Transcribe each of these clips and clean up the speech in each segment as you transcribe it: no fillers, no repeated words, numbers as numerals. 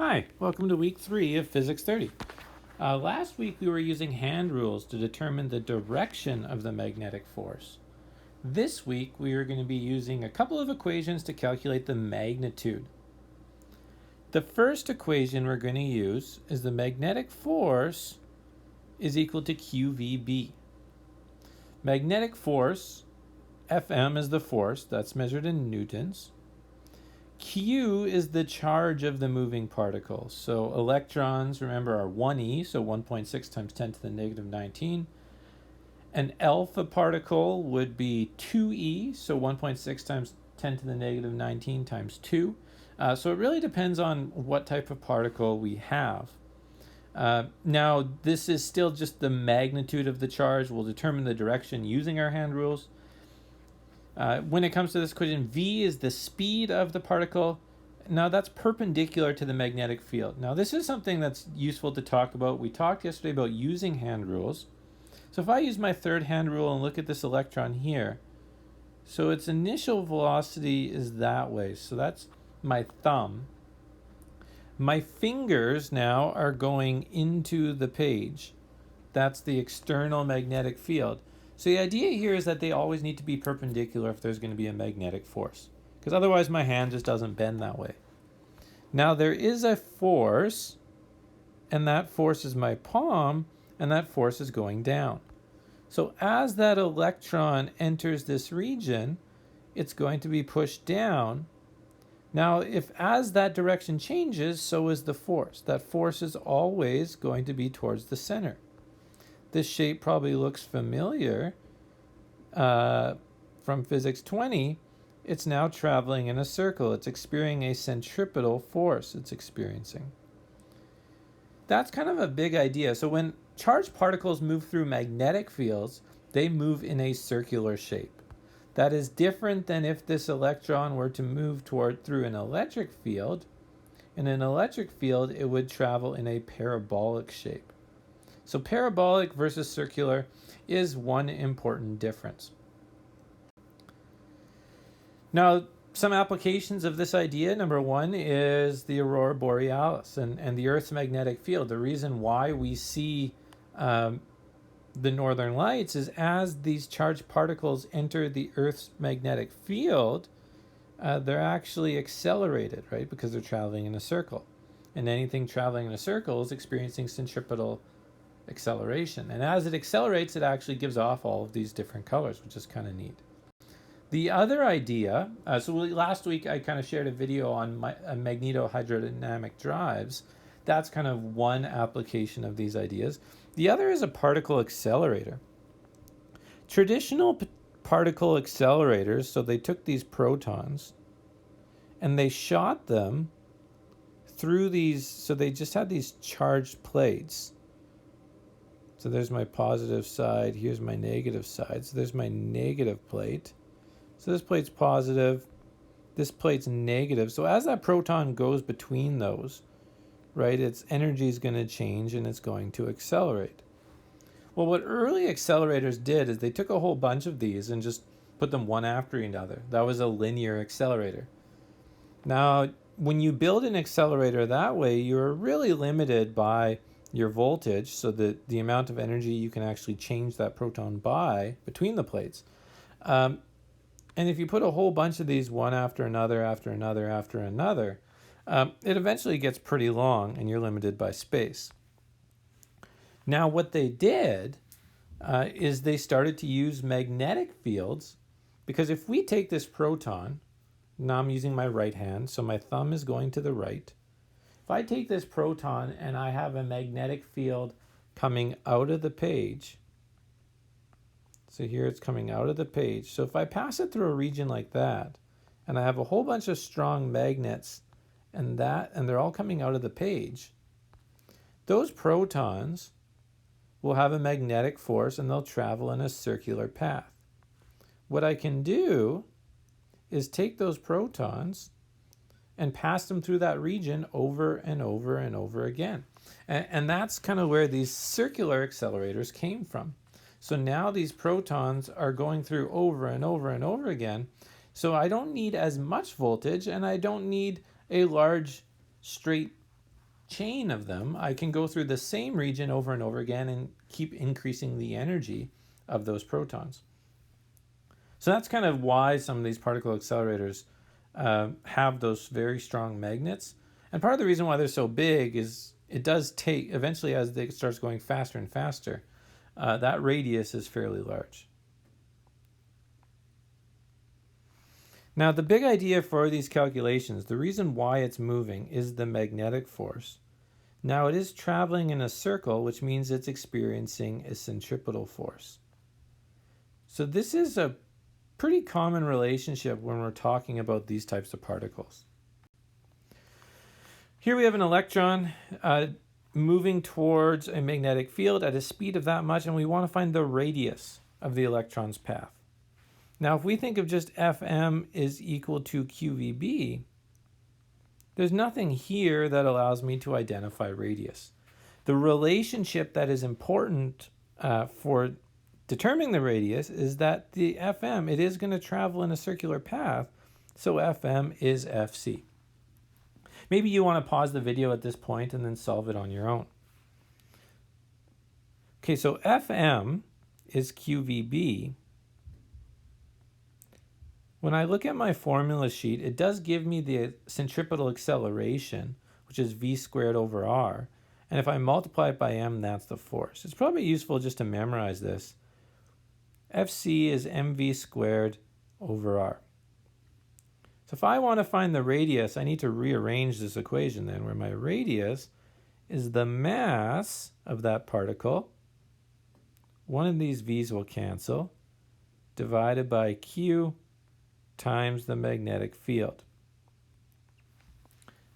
Hi, welcome to week 3 of Physics 30. Last week we were using hand rules to determine the direction of the magnetic force. This week we are going to be using a couple of equations to calculate the magnitude. The first equation we're going to use is the magnetic force is equal to QVB. Magnetic force, Fm is the force, that's measured in newtons. Q is the charge of the moving particle. So electrons, remember, are 1e, so 1.6 times 10 to the negative 19. An alpha particle would be 2e, so 1.6 times 10 to the negative 19 times 2. So it really depends on what type of particle we have. Now, this is still just the magnitude of the charge. We'll determine the direction using our hand rules. When it comes to this equation, v is the speed of the particle. Now that's perpendicular to the magnetic field. Now this is something that's useful to talk about. We talked yesterday about using hand rules. So if I use my third hand rule and look at this electron here, so its initial velocity is that way. So that's my thumb. My fingers now are going into the page. That's the external magnetic field. So the idea here is that they always need to be perpendicular if there's going to be a magnetic force, because otherwise my hand just doesn't bend that way. Now there is a force, and that force is my palm, and that force is going down. So as that electron enters this region, it's going to be pushed down. Now if as that direction changes, so is the force. That force is always going to be towards the center. This shape probably looks familiar from Physics 20. It's now traveling in a circle. It's experiencing a centripetal force it's experiencing. That's kind of a big idea. So when charged particles move through magnetic fields, they move in a circular shape. That is different than if this electron were to move through an electric field. In an electric field, it would travel in a parabolic shape. So parabolic versus circular is one important difference. Now, some applications of this idea, number one, is the aurora borealis and the Earth's magnetic field. The reason why we see the northern lights is as these charged particles enter the Earth's magnetic field, they're actually accelerated, right? Because they're traveling in a circle. And anything traveling in a circle is experiencing centripetal acceleration. And as it accelerates, it actually gives off all of these different colors, which is kind of neat. The other idea, last week I kind of shared a video on magnetohydrodynamic drives. That's kind of one application of these ideas. The other is a particle accelerator. Traditional particle accelerators, so they took these protons and they shot them through these, so they just had these charged plates. So there's my positive side, here's my negative side. So there's my negative plate. So this plate's positive, this plate's negative. So as that proton goes between those, right, its energy is going to change and it's going to accelerate. Well, what early accelerators did is they took a whole bunch of these and just put them one after another. That was a linear accelerator. Now, when you build an accelerator that way, you're really limited by your voltage, so that the amount of energy you can actually change that proton by between the plates. And if you put a whole bunch of these one after another, it eventually gets pretty long and you're limited by space. Now what they did is they started to use magnetic fields, because if we take this proton, now I'm using my right hand, so my thumb is going to the right. If I take this proton and I have a magnetic field coming out of the page, so here it's coming out of the page. So if I pass it through a region like that, and I have a whole bunch of strong magnets and they're all coming out of the page, those protons will have a magnetic force and they'll travel in a circular path. What I can do is take those protons and pass them through that region over and over and over again. And that's kind of where these circular accelerators came from. So now these protons are going through over and over and over again. So I don't need as much voltage and I don't need a large straight chain of them, I can go through the same region over and over again and keep increasing the energy of those protons. So that's kind of why some of these particle accelerators have those very strong magnets. And part of the reason why they're so big is it does take, eventually as it starts going faster and faster, that radius is fairly large. Now, the big idea for these calculations, the reason why it's moving is the magnetic force. Now, it is traveling in a circle, which means it's experiencing a centripetal force. So this is a pretty common relationship when we're talking about these types of particles. Here we have an electron moving towards a magnetic field at a speed of that much, and we want to find the radius of the electron's path. Now, if we think of just Fm is equal to QVB, there's nothing here that allows me to identify radius. The relationship that is important for determining the radius is that the Fm, it is going to travel in a circular path, so Fm is Fc. Maybe you want to pause the video at this point and then solve it on your own. Okay, so Fm is QVB. When I look at my formula sheet, it does give me the centripetal acceleration, which is v squared over r. And if I multiply it by m, that's the force. It's probably useful just to memorize this. Fc is mv squared over r. So if I want to find the radius, I need to rearrange this equation then, where my radius is the mass of that particle. One of these v's will cancel, divided by q times the magnetic field.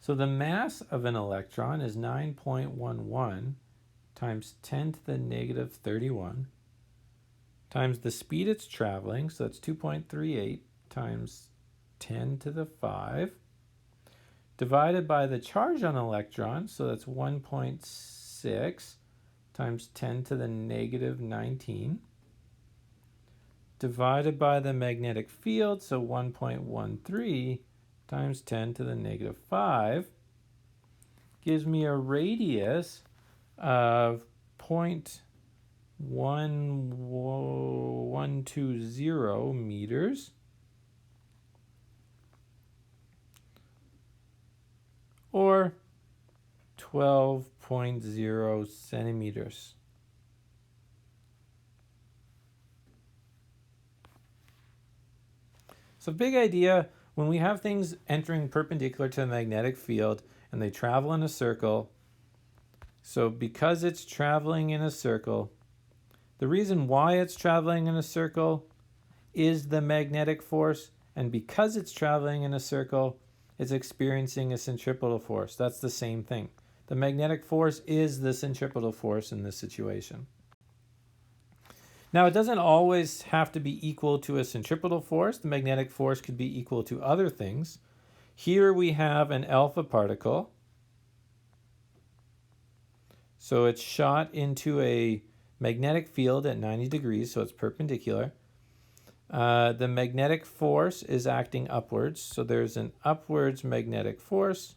So the mass of an electron is 9.11 times 10 to the negative 31 times the speed it's traveling, so that's 2.38 times 10 to the 5, divided by the charge on an electron, so that's 1.6 times 10 to the negative 19, divided by the magnetic field, so 1.13 times 10 to the negative 5, gives me a radius of 0.1120 meters, or 12.0 centimeters. So big idea, when we have things entering perpendicular to the magnetic field and they travel in a circle, so because it's traveling in a circle, the reason why it's traveling in a circle is the magnetic force, and because it's traveling in a circle, it's experiencing a centripetal force. That's the same thing. The magnetic force is the centripetal force in this situation. Now, it doesn't always have to be equal to a centripetal force. The magnetic force could be equal to other things. Here we have an alpha particle. So it's shot into a magnetic field at 90 degrees, so it's perpendicular. The magnetic force is acting upwards, so there's an upwards magnetic force.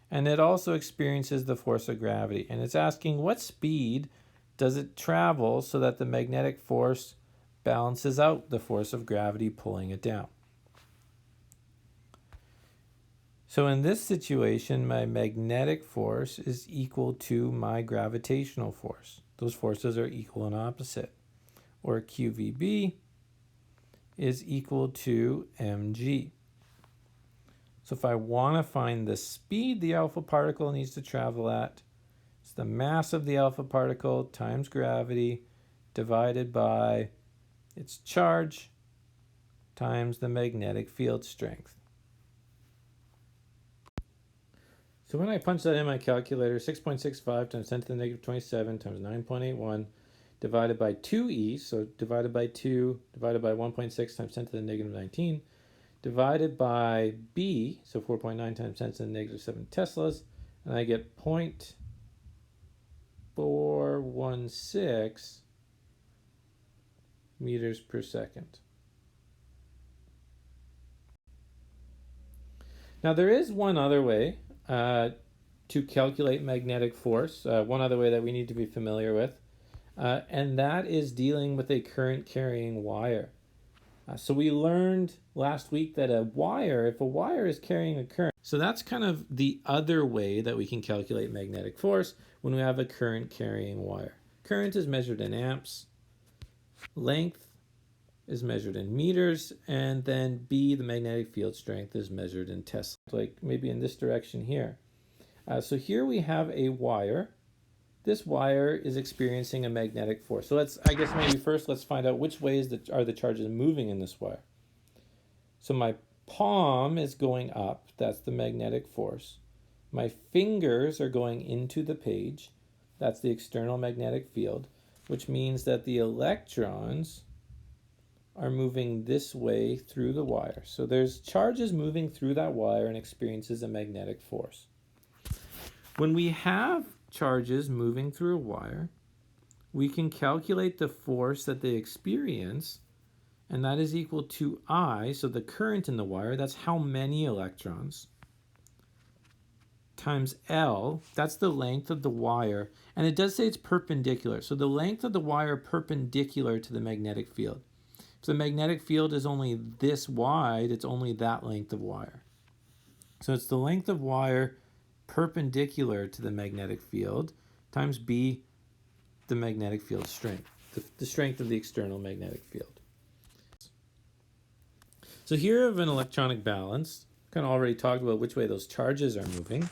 And it also experiences the force of gravity. And it's asking what speed does it travel so that the magnetic force balances out the force of gravity pulling it down. So in this situation, my magnetic force is equal to my gravitational force. Those forces are equal and opposite. Or QVB is equal to mg. So if I want to find the speed the alpha particle needs to travel at, it's the mass of the alpha particle times gravity divided by its charge times the magnetic field strength. So when I punch that in my calculator, 6.65 times 10 to the negative 27 times 9.81 divided by 2e, so divided by 2, divided by 1.6 times 10 to the negative 19, divided by b, so 4.9 times 10 to the negative 7 teslas, and I get 0.416 meters per second. Now there is one other way to calculate magnetic force, one other way that we need to be familiar with, and that is dealing with a current-carrying wire. So we learned last week that if a wire is carrying a current, so that's kind of the other way that we can calculate magnetic force when we have a current-carrying wire. Current is measured in amps, length is measured in meters, and then B, the magnetic field strength, is measured in Tesla, like maybe in this direction here. So here we have a wire. This wire is experiencing a magnetic force. So let's find out which ways are the charges moving in this wire. So my palm is going up, that's the magnetic force. My fingers are going into the page, that's the external magnetic field, which means that the electrons are moving this way through the wire. So there's charges moving through that wire and experiences a magnetic force. When we have charges moving through a wire, we can calculate the force that they experience, and that is equal to I, so the current in the wire, that's how many electrons, times L, that's the length of the wire, and it does say it's perpendicular, so the length of the wire perpendicular to the magnetic field. If the magnetic field is only this wide, it's only that length of wire. So it's the length of wire perpendicular to the magnetic field times B, the magnetic field strength, the strength of the external magnetic field. So here I have an electronic balance. Kind of already talked about which way those charges are moving.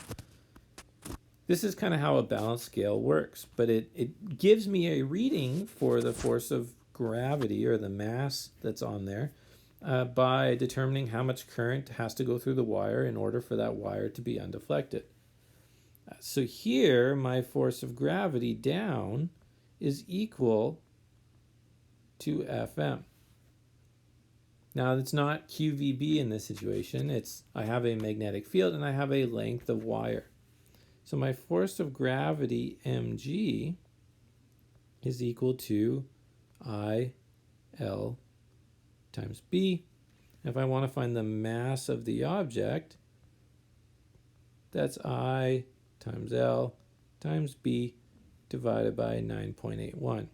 This is kind of how a balance scale works, but it gives me a reading for the force of gravity, or the mass that's on there, by determining how much current has to go through the wire in order for that wire to be undeflected. So here, my force of gravity down is equal to Fm. Now, it's not QVB in this situation. I have a magnetic field and I have a length of wire. So my force of gravity, mg, is equal to IL times B. If I want to find the mass of the object, that's I times L times B divided by 9.81.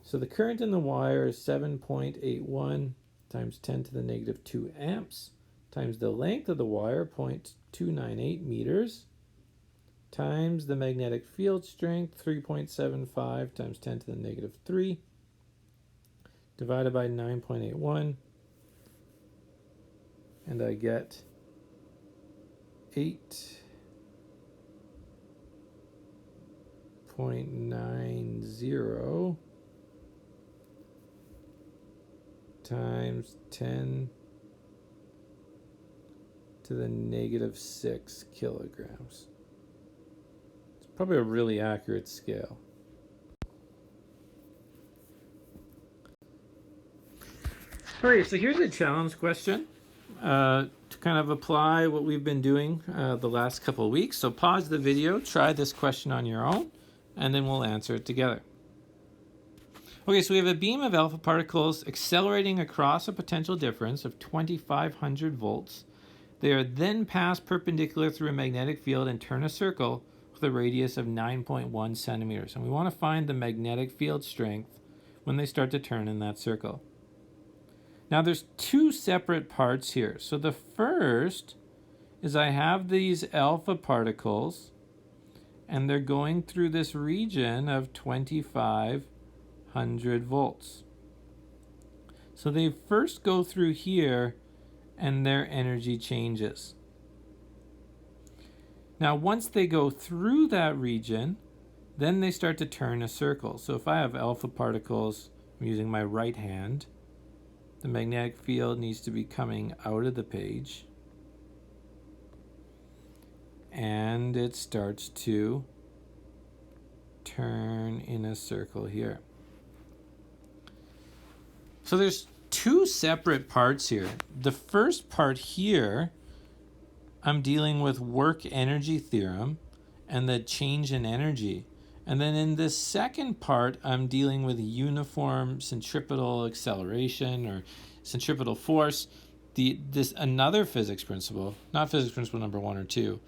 So the current in the wire is 7.81 times 10 to the negative 2 amps times the length of the wire, 0.298 meters, times the magnetic field strength, 3.75 times 10 to the negative 3, divided by 9.81, and I get 8.90 times 10 to the negative 6 kilograms. It's probably a really accurate scale. Okay, so here's a challenge question to kind of apply what we've been doing the last couple of weeks. So pause the video, try this question on your own, and then we'll answer it together. Okay, so we have a beam of alpha particles accelerating across a potential difference of 2,500 volts. They are then passed perpendicular through a magnetic field and turn a circle with a radius of 9.1 centimeters. And we want to find the magnetic field strength when they start to turn in that circle. Now there's two separate parts here. So the first is I have these alpha particles and they're going through this region of 2,500 volts. So they first go through here and their energy changes. Now once they go through that region, then they start to turn a circle. So if I have alpha particles, I'm using my right hand, the magnetic field needs to be coming out of the page, and it starts to turn in a circle here. So there's two separate parts here. The first part here, I'm dealing with work energy theorem and the change in energy. And then in this second part, I'm dealing with uniform centripetal acceleration or centripetal force. This another physics principle, not physics principle number 1 or 2,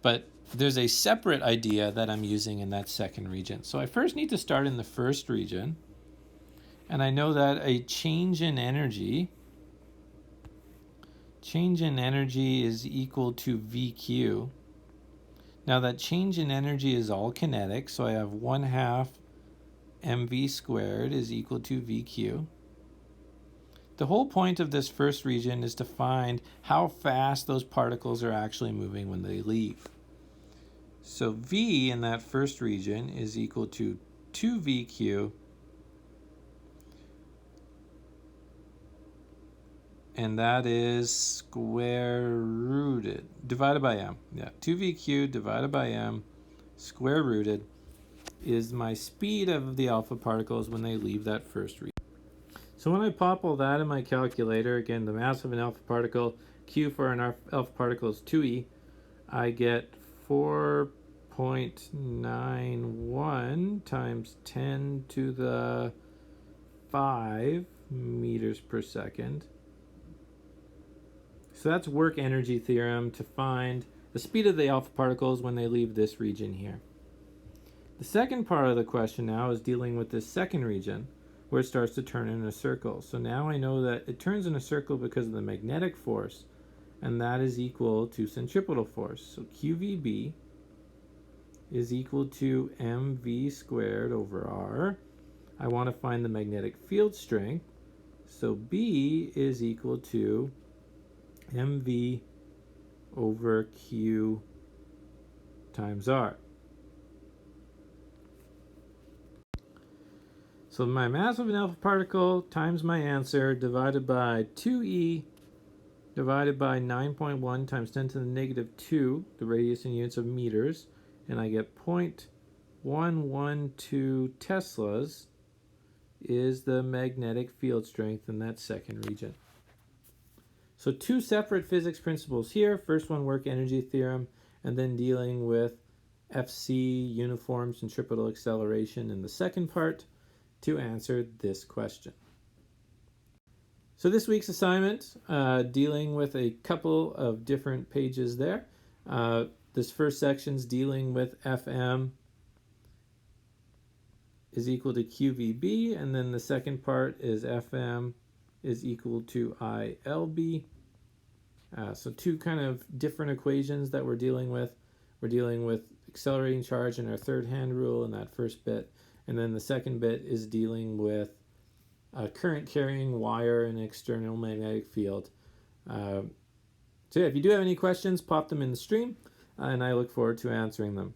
But there's a separate idea that I'm using in that second region. So I first need to start in the first region. And I know that a change in energy is equal to VQ. Now that change in energy is all kinetic, so I have 1/2 mv squared is equal to VQ. The whole point of this first region is to find how fast those particles are actually moving when they leave. So V in that first region is equal to 2VQ, and that is square rooted, divided by m. Yeah, 2VQ divided by m, square rooted, is my speed of the alpha particles when they leave that first region. So when I pop all that in my calculator, again, the mass of an alpha particle, Q for an alpha particle is 2e, I get 4.91 times 10 to the 5 meters per second. So that's work energy theorem to find the speed of the alpha particles when they leave this region here. The second part of the question now is dealing with this second region where it starts to turn in a circle. So now I know that it turns in a circle because of the magnetic force, and that is equal to centripetal force. So QVB is equal to mv squared over r. I want to find the magnetic field strength, so B is equal to mv over q times r. So my mass of an alpha particle times my answer divided by 2e divided by 9.1 times 10 to the negative 2, the radius in units of meters, and I get 0.112 Teslas is the magnetic field strength in that second region. So two separate physics principles here. First one, work energy theorem, and then dealing with FC, uniform centripetal acceleration in the second part to answer this question. So this week's assignment, dealing with a couple of different pages there. This first section's dealing with FM is equal to QVB, and then the second part is FM is equal to ILB. So two kind of different equations that we're dealing with. We're dealing with accelerating charge in our third hand rule in that first bit, and then the second bit is dealing with a current carrying wire and external magnetic field. So yeah, if you do have any questions, pop them in the stream, and I look forward to answering them.